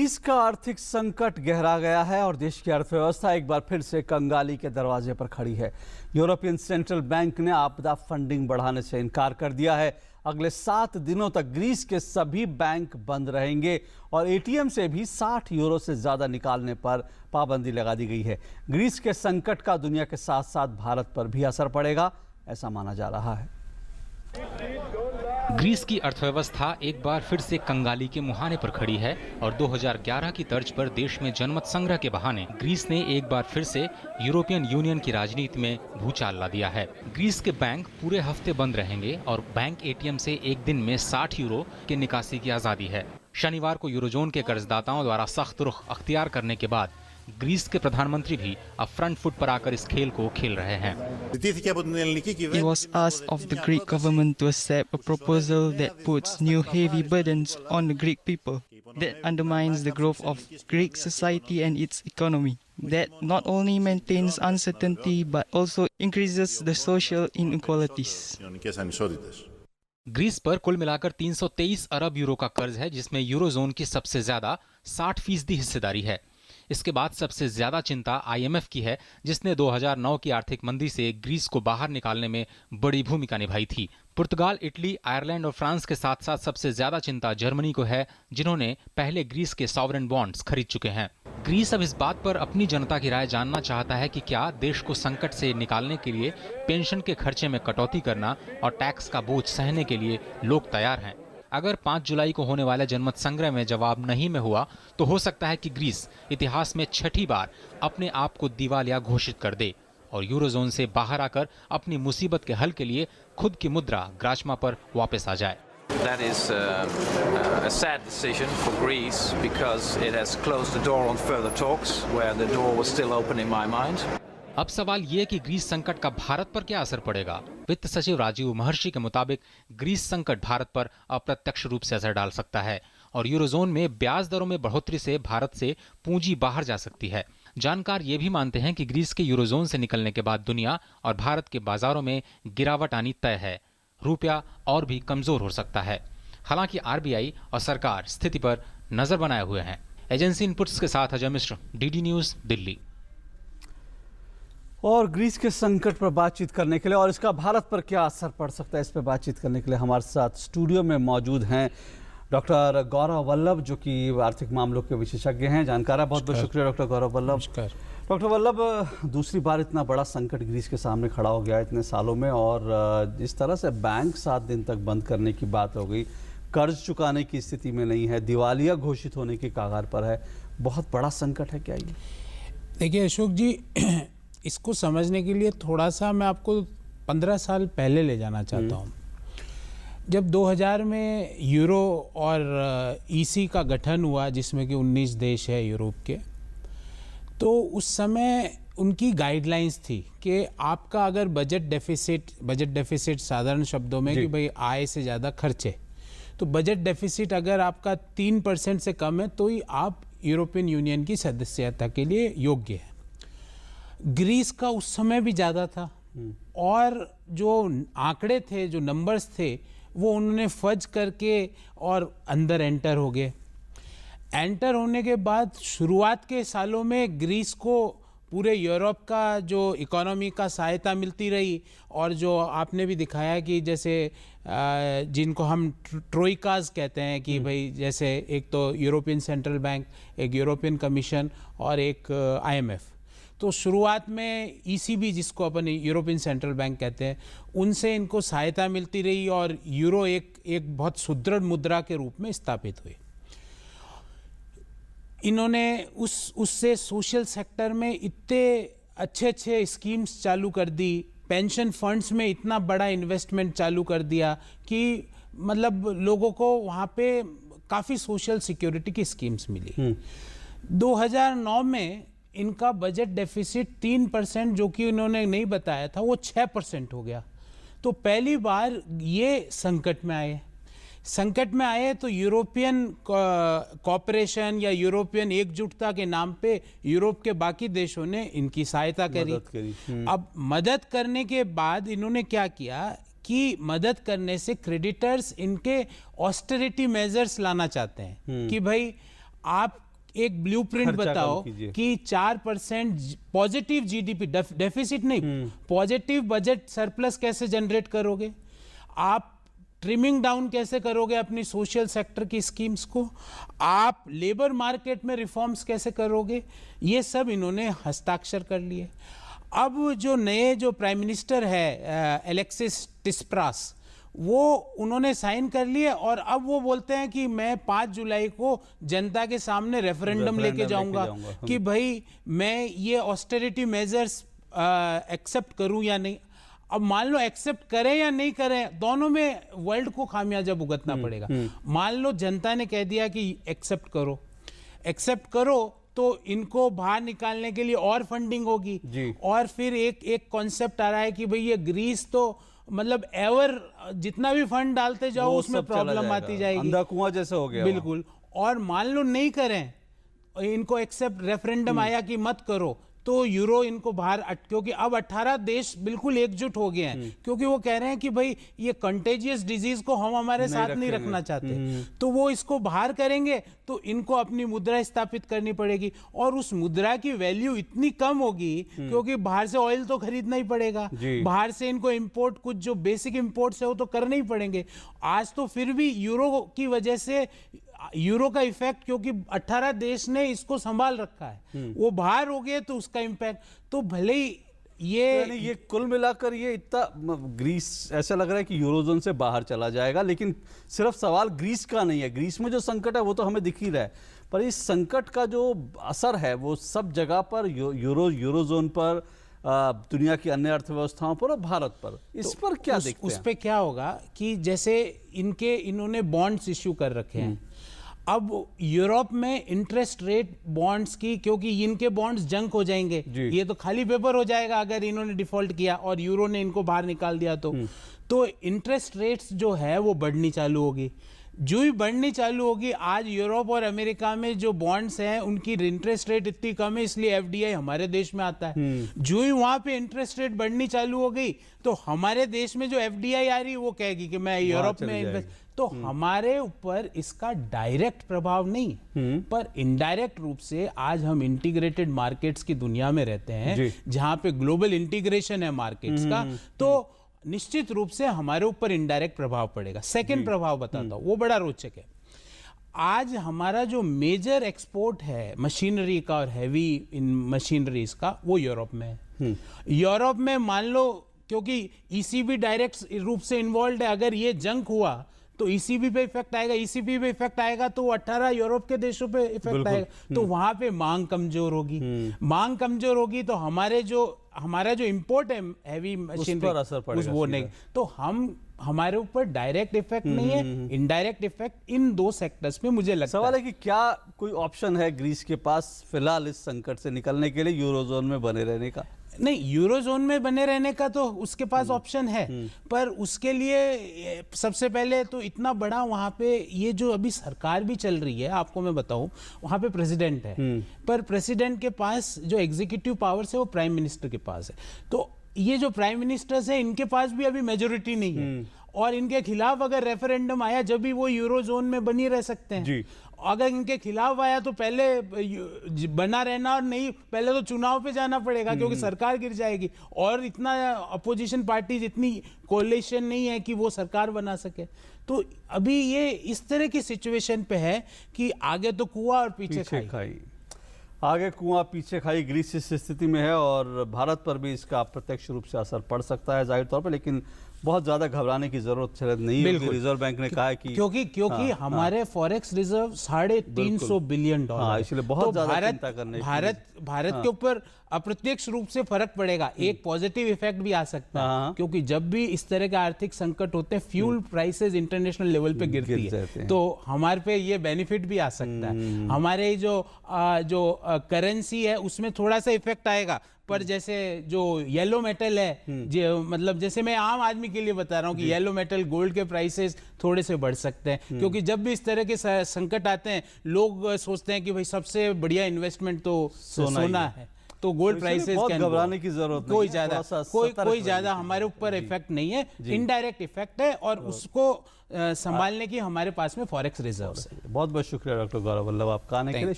Greece का आर्थिक संकट गहरा गया है और देश की अर्थव्यवस्था एक बार फिर से कंगाली के दरवाजे पर खड़ी है। यूरोपियन सेंट्रल बैंक ने आपदा फंडिंग बढ़ाने से इनकार कर दिया है। अगले 7 दिनों तक ग्रीस के सभी बैंक बंद रहेंगे और एटीएम से भी 60 यूरो से ज्यादा निकालने पर पाबंदी लगा दी गई है। ग्रीस के संकट का दुनिया के साथ साथ भारत पर भी असर पड़ेगा, ऐसा माना जा रहा है। ग्रीस की अर्थव्यवस्था एक बार फिर से कंगाली के मुहाने पर खड़ी है और 2011 की तर्ज पर देश में जनमत संग्रह के बहाने ग्रीस ने एक बार फिर से यूरोपियन यूनियन की राजनीति में भूचाल ला दिया है। ग्रीस के बैंक पूरे हफ्ते बंद रहेंगे और बैंक एटीएम से एक दिन में 60 यूरो की निकासी की आजादी है। शनिवार को यूरोजोन के कर्जदाताओं द्वारा सख्त रुख अख्तियार करने के बाद ग्रीस के प्रधानमंत्री भी अब फ्रंट फुट पर आकर इस खेल को खेल रहे हैं। It was asked of the Greek government to accept a proposal that puts new heavy burdens on the Greek people, that undermines the growth of Greek society and its economy, that not only maintains uncertainty but also increases the social inequalities. Greece पर कुल मिलाकर 323 अरब euro का कर्ज है, जिसमें eurozone की सबसे ज्यादा 60% हिस्सेदारी है। इसके बाद सबसे ज्यादा चिंता आईएमएफ की है, जिसने 2009 की आर्थिक मंदी से ग्रीस को बाहर निकालने में बड़ी भूमिका निभाई थी। पुर्तगाल, इटली, आयरलैंड और फ्रांस के साथ साथ सबसे ज्यादा चिंता जर्मनी को है, जिन्होंने पहले ग्रीस के सॉवरेन बॉन्ड्स खरीद चुके हैं। ग्रीस अब इस बात पर अपनी जनता की राय जानना चाहता है कि क्या देश को संकट से निकालने के लिए पेंशन के खर्चे में कटौती करना और टैक्स का बोझ सहने के लिए लोग तैयार हैं। अगर 5 जुलाई को होने वाले जनमत संग्रह में जवाब नहीं में हुआ तो हो सकता है कि ग्रीस इतिहास में 6ठी बार अपने आप को दिवालिया घोषित कर दे और यूरोजोन से बाहर आकर अपनी मुसीबत के हल के लिए खुद की मुद्रा ग्राचमा पर वापस आ जाए। That is a sad decision for Greece because it has closed the door on further talks where the door was still open in my mind. अब सवाल ये कि ग्रीस संकट का भारत पर क्या असर पड़ेगा। वित्त सचिव राजीव महर्षि के मुताबिक ग्रीस संकट भारत पर अप्रत्यक्ष रूप से असर डाल सकता है और यूरोजोन में ब्याज दरों में बढ़ोतरी से भारत से पूंजी बाहर जा सकती है। जानकार ये भी मानते हैं कि ग्रीस के यूरोजोन से निकलने के बाद दुनिया और भारत के बाजारों में गिरावट आनी तय है। रुपया और भी कमजोर हो सकता है। हालांकि आरबीआई और सरकार स्थिति पर नजर बनाए हुए हैं। एजेंसी इनपुट्स के साथ अजय मिश्र, डीडी न्यूज, दिल्ली। और ग्रीस के संकट पर बातचीत करने के लिए और इसका भारत पर क्या असर पड़ सकता है, इस पर बातचीत करने के लिए हमारे साथ स्टूडियो में मौजूद हैं डॉक्टर गौरव वल्लभ, जो कि आर्थिक मामलों के विशेषज्ञ हैं। जानकार है, बहुत बहुत शुक्रिया डॉक्टर गौरव वल्लभ। डॉक्टर वल्लभ, दूसरी बार इतना बड़ा संकट ग्रीस के सामने खड़ा हो गया इतने सालों में और जिस तरह से बैंक 7 दिन तक बंद करने की बात हो गई, कर्ज चुकाने की स्थिति में नहीं है, दिवालिया घोषित होने की कगार पर है, बहुत बड़ा संकट है क्या ये? देखिए अशोक जी, इसको समझने के लिए थोड़ा सा मैं आपको 15 साल पहले ले जाना चाहता हूँ। जब 2000 में यूरो और ईसी का गठन हुआ, जिसमें कि 19 देश है यूरोप के, तो उस समय उनकी गाइडलाइंस थी कि आपका अगर बजट डेफिसिट साधारण शब्दों में कि भाई आय से ज़्यादा खर्चे, तो बजट डेफिसिट अगर आपका 3% से कम है तो ही आप यूरोपियन यूनियन की सदस्यता के लिए योग्य है। ग्रीस का उस समय भी ज़्यादा था और जो आंकड़े थे, जो नंबर्स थे, वो उन्होंने फज करके और अंदर एंटर हो गए। एंटर होने के बाद शुरुआत के सालों में ग्रीस को पूरे यूरोप का जो इकोनॉमी का सहायता मिलती रही और जो आपने भी दिखाया कि जैसे जिनको हम ट्रोइकाज कहते हैं कि भाई जैसे एक तो यूरोपियन सेंट्रल बैंक, एक यूरोपियन कमीशन और एक आईएमएफ। तो शुरुआत में ईसीबी, जिसको अपन यूरोपियन सेंट्रल बैंक कहते हैं, उनसे इनको सहायता मिलती रही और यूरो एक बहुत सुदृढ़ मुद्रा के रूप में स्थापित हुई। इन्होंने उससे सोशल सेक्टर में इतने अच्छे स्कीम्स चालू कर दी, पेंशन फंड्स में इतना बड़ा इन्वेस्टमेंट चालू कर दिया कि मतलब लोगों को वहाँ पे काफ़ी सोशल सिक्योरिटी की स्कीम्स मिली। 2009 में इनका बजट डेफिसिट 3%, जो कि इन्होंने नहीं बताया था, वो 6% हो गया। तो पहली बार ये संकट में आए तो यूरोपियन कॉपरेशन या यूरोपियन एकजुटता के नाम पे यूरोप के बाकी देशों ने इनकी सहायता करी। अब मदद करने के बाद इन्होंने क्या किया कि मदद करने से क्रेडिटर्स इनके ऑस्टेरिटी मेजर्स लाना चाहते हैं कि भाई आप एक ब्लूप्रिंट खर्चा कम बताओ कीजिए। कि 4% पॉजिटिव जीडीपी, डेफिसिट नहीं, पॉजिटिव बजट सरप्लस कैसे जनरेट करोगे आप? ट्रिमिंग डाउन कैसे करोगे अपनी सोशल सेक्टर की स्कीम्स को? आप लेबर मार्केट में रिफॉर्म्स कैसे करोगे? ये सब इन्होंने हस्ताक्षर कर लिए। अब जो नए जो प्राइम मिनिस्टर है एलेक्सिस टिस्प्रास, वो उन्होंने साइन कर लिए और अब वो बोलते हैं कि मैं 5 जुलाई को जनता के सामने रेफरेंडम लेके जाऊंगा कि भाई मैं ये ऑस्टेरिटी मेजर्स एक्सेप्ट करूं या नहीं। अब मान लो एक्सेप्ट करें या नहीं करें, दोनों में वर्ल्ड को खामियाजा भुगतना पड़ेगा। मान लो जनता ने कह दिया कि एक्सेप्ट करो तो इनको बाहर निकालने के लिए और फंडिंग होगी। और फिर एक कॉन्सेप्ट आ रहा है कि भाई ये ग्रीस तो मतलब एवर जितना भी फंड डालते जाओ उसमें प्रॉब्लम आती जाएगी, अंधा कुआं जैसा हो गया बिल्कुल। और मान लो नहीं करें, इनको एक्सेप्ट रेफरेंडम आया कि मत करो, तो यूरो इनको बाहर क्योंकि अब 18 देश बिल्कुल एकजुट हो गए हैं, क्योंकि वो कह रहे हैं कि भाई ये कंटेजियस डिजीज को हम हमारे साथ नहीं रखना चाहते। तो वो इसको बाहर करेंगे तो इनको अपनी मुद्रा स्थापित करनी पड़ेगी और उस मुद्रा की वैल्यू इतनी कम होगी क्योंकि बाहर से ऑयल तो खरीदना ही पड़ेगा, बाहर से इनको इंपोर्ट कुछ जो बेसिक इंपोर्ट्स है वो तो करने ही पड़ेंगे। आज तो फिर भी यूरो की वजह से यूरो का इफेक्ट, क्योंकि 18 देश ने इसको संभाल रखा है, वो बाहर हो गए तो उसका इंपैक्ट तो भले ही ये कुल मिलाकर ये इतना ग्रीस ऐसा लग रहा है कि यूरोजोन से बाहर चला जाएगा। लेकिन सिर्फ सवाल ग्रीस का नहीं है, ग्रीस में जो संकट है वो तो हमें दिख ही रहा है, पर इस संकट का जो असर है वो सब जगह पर, यूरोजोन पर, दुनिया की अन्य अर्थव्यवस्थाओं पर और भारत पर, इस पर क्या देखते हैं? उस पे क्या होगा कि जैसे इन्होंने बॉन्ड्स इश्यू कर रखे हैं। अब यूरोप में इंटरेस्ट रेट बॉन्ड्स की, क्योंकि इनके बॉन्ड्स जंक हो जाएंगे, ये तो खाली पेपर हो जाएगा अगर इन्होंने डिफॉल्ट किया और यूरो ने इनको बाहर निकाल दिया तो इंटरेस्ट रेट्स जो है वो बढ़नी चालू होगी। जो ही बढ़नी चालू होगी, आज यूरोप और अमेरिका में जो बॉन्ड्स हैं उनकी इंटरेस्ट रेट इतनी कम है, इसलिए एफडीआई हमारे देश में आता है। जो ही वहां पे इंटरेस्ट रेट बढ़नी चालू हो गई तो हमारे देश में जो एफडीआई आ रही है वो कहेगी कि मैं यूरोप में इन्वेस्ट, तो हमारे ऊपर इसका डायरेक्ट प्रभाव नहीं है, पर इनडायरेक्ट रूप से आज हम इंटीग्रेटेड मार्केट्स की दुनिया में रहते हैं जहां पे ग्लोबल इंटीग्रेशन है मार्केट्स का, तो निश्चित रूप से हमारे ऊपर इनडायरेक्ट प्रभाव पड़ेगा। सेकंड प्रभाव बताता हूं, वो बड़ा रोचक है। आज हमारा जो मेजर एक्सपोर्ट है मशीनरी का और हैवी इन मशीनरीज का, वो यूरोप में है। यूरोप में मान लो, क्योंकि ईसीबी डायरेक्ट रूप से इन्वॉल्व है, अगर ये जंक हुआ तो ईसीबी पे इफेक्ट आएगा, ईसीबी पे इफेक्ट आएगा तो 18 यूरोप के देशों पे इफेक्ट आएगा, तो वहां पे मांग कमजोर होगी। मांग कमजोर होगी तो हमारा जो इंपोर्ट है हैवी मशीनरी वो नहीं, तो हमारे ऊपर डायरेक्ट इफेक्ट नहीं है, इनडायरेक्ट इफेक्ट इन दो सेक्टर्स में मुझे लगता है। सवाल है कि क्या कोई ऑप्शन है ग्रीस के पास फिलहाल इस संकट से निकलने के लिए, यूरोजोन में बने रहने का? नहीं, यूरोजोन में बने रहने का तो उसके पास ऑप्शन है, पर उसके लिए सबसे पहले तो इतना बड़ा वहां पे ये जो अभी सरकार भी चल रही है, आपको मैं बताऊं, वहां पे प्रेसिडेंट है, पर प्रेसिडेंट के पास जो एग्जीक्यूटिव पावर्स है वो प्राइम मिनिस्टर के पास है। तो ये जो प्राइम मिनिस्टर्स है इनके पास भी अभी मेजोरिटी नहीं है, और इनके खिलाफ अगर रेफरेंडम आया जब भी वो यूरोजोन में बनी रह सकते हैं। अगर इनके खिलाफ आया तो पहले बना रहना और नहीं, पहले तो चुनाव पे जाना पड़ेगा क्योंकि सरकार गिर जाएगी, और इतना अपोजिशन पार्टीज इतनी कोalition नहीं है कि वो सरकार बना सके। तो अभी ये इस तरह की सिचुएशन पे है कि आगे तो कुआं और पीछे खाई। आगे कुआं पीछे खाई ग्रीस इस स्थिति में है, और भारत पर भी इसका अप्रत्यक्ष रूप से असर पड़ सकता है जाहिर तौर पर, लेकिन बहुत ज्यादा घबराने की जरूरत शायद नहीं है। रिजर्व बैंक ने कहा है कि क्योंकि हमारे फॉरेक्स रिजर्व $350 बिलियन, इसलिए बहुत ज्यादा चिंता करने भारत के ऊपर अप्रत्यक्ष रूप से फर्क पड़ेगा। एक पॉजिटिव इफेक्ट भी आ सकता है, क्योंकि जब भी इस तरह के आर्थिक संकट होते हैं, फ्यूल प्राइसेस इंटरनेशनल लेवल पे गिरती है, तो हमारे पे ये बेनिफिट भी आ सकता है। हमारे जो करेंसी है उसमें थोड़ा सा इफेक्ट आएगा, पर जैसे जो येलो मेटल है, मतलब जैसे मैं आम आदमी के लिए बता रहा हूँ कि येलो मेटल गोल्ड के प्राइसेस थोड़े से बढ़ सकते हैं, क्योंकि जब भी इस तरह के संकट आते हैं लोग सोचते हैं कि भाई सबसे बढ़िया इन्वेस्टमेंट तो सोना है, तो गोल्ड प्राइसेस घबराने की जरूरत कोई ज्यादा हमारे ऊपर इफेक्ट नहीं है, इनडायरेक्ट इफेक्ट है, और उसको संभालने की हमारे पास में फॉरेक्स रिजर्व्स है। बहुत बहुत शुक्रिया डॉक्टर गौरव वल्लभ आपका आने के लिए।